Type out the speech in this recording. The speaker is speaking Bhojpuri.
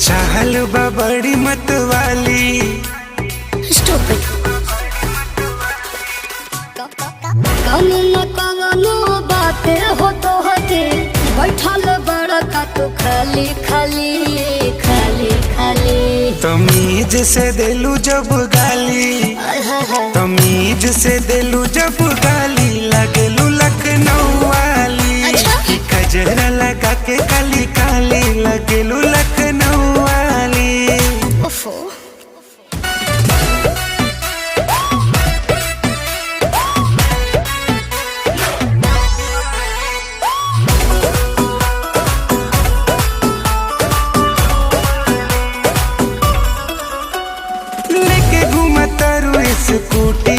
चाहल बा बड़ी मतवाली। Stupid. कौनो न कौनो बातें हो तो हटे बैठल बड़का तो खाली खाली खाली खाली। तमीज से दिलू जब गाली, तमीज से दिलू जब गाली, लगलू लखनऊ वाली। अच्छा? गजरा लगा के काली काली, लगलू लखनऊ वाली। ओफो। लेके घूमता रू स्कूटी